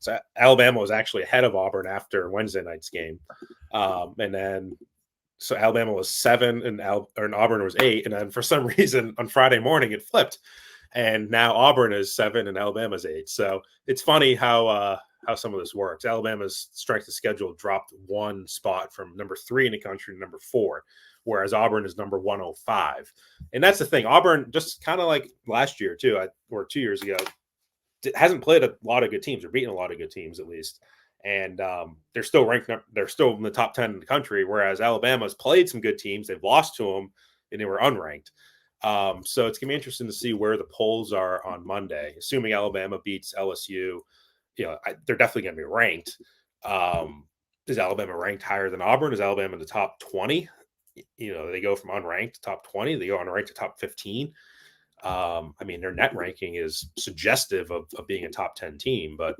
So Alabama was actually ahead of Auburn after Wednesday night's game. And then so Alabama was 7 and Auburn was 8. And then for some reason on Friday morning, it flipped. And now Auburn is 7 and Alabama's 8. So it's funny how some of this works. Alabama's strength of schedule dropped 1 spot from number 3 in the country to number 4, whereas Auburn is number 105. And that's the thing. Auburn, just kind of like last year too, or 2 years ago, hasn't played a lot of good teams or beaten a lot of good teams, at least. And they're still ranked. They're still in the top 10 in the country, whereas Alabama's played some good teams. They've lost to them and they were unranked. So it's going to be interesting to see where the polls are on Monday, assuming Alabama beats LSU. They're definitely going to be ranked. Is Alabama ranked higher than Auburn? Is Alabama in the top 20? They go from unranked to top 20. They go unranked to top 15. Their net ranking is suggestive of being a top 10 team, but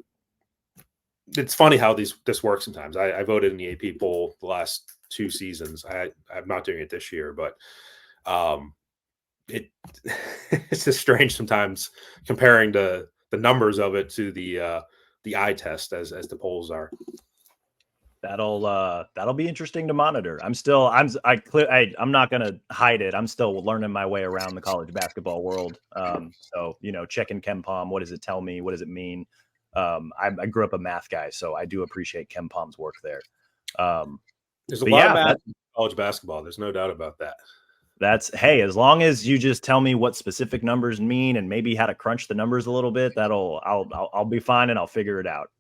it's funny how this works sometimes. I voted in the AP poll the last 2 seasons. I'm not doing it this year, but it's just strange sometimes comparing the numbers of it to the eye test as the polls are. That'll be interesting to monitor. I'm not going to hide it. I'm still learning my way around the college basketball world. Checking KenPom. What does it tell me? What does it mean? I grew up a math guy, so I do appreciate KenPom's work there. There's a lot of math in college basketball. There's no doubt about that. As long as you just tell me what specific numbers mean and maybe how to crunch the numbers a little bit, I'll be fine and I'll figure it out.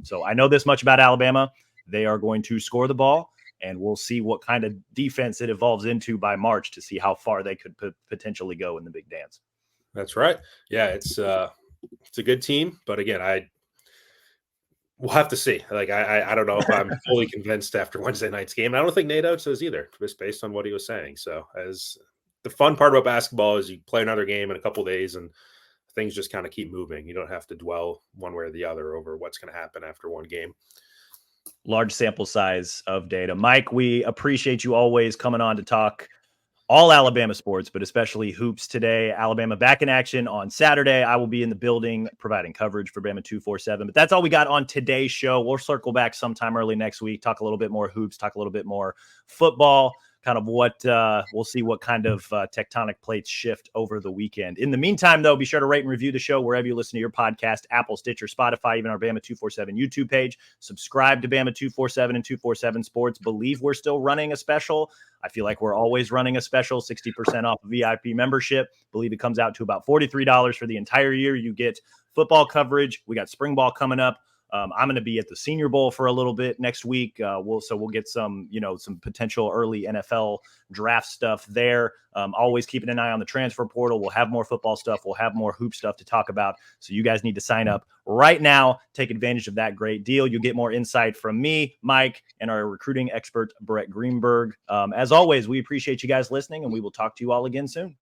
So I know this much about Alabama. They are going to score the ball, and we'll see what kind of defense it evolves into by March to see how far they could potentially go in the big dance. That's right. Yeah, it's a good team, but again, we'll have to see. Like, I don't know if I'm fully convinced after Wednesday night's game. I don't think Nate Oates is either, just based on what he was saying. So, as the fun part about basketball is you play another game in a couple days, and things just kind of keep moving. You don't have to dwell one way or the other over what's going to happen after one game. Large sample size of data. Mike, we appreciate you always coming on to talk all Alabama sports, but especially hoops today. Alabama back in action on Saturday. I will be in the building providing coverage for Bama 247. But that's all we got on today's show. We'll circle back sometime early next week, talk a little bit more hoops, talk a little bit more football. kind of what we'll see what kind of tectonic plates shift over the weekend. In the meantime, though, be sure to rate and review the show wherever you listen to your podcast, Apple, Stitcher, Spotify, even our Bama 247 YouTube page. Subscribe to Bama 247 and 247 Sports. Believe we're still running a special. I feel like we're always running a special, 60% off VIP membership. Believe it comes out to about $43 for the entire year. You get football coverage. We got spring ball coming up. I'm going to be at the Senior Bowl for a little bit next week. We'll get some potential early NFL draft stuff there. Always keeping an eye on the transfer portal. We'll have more football stuff. We'll have more hoop stuff to talk about. So you guys need to sign up right now. Take advantage of that great deal. You'll get more insight from me, Mike, and our recruiting expert, Brett Greenberg. As always, we appreciate you guys listening, and we will talk to you all again soon.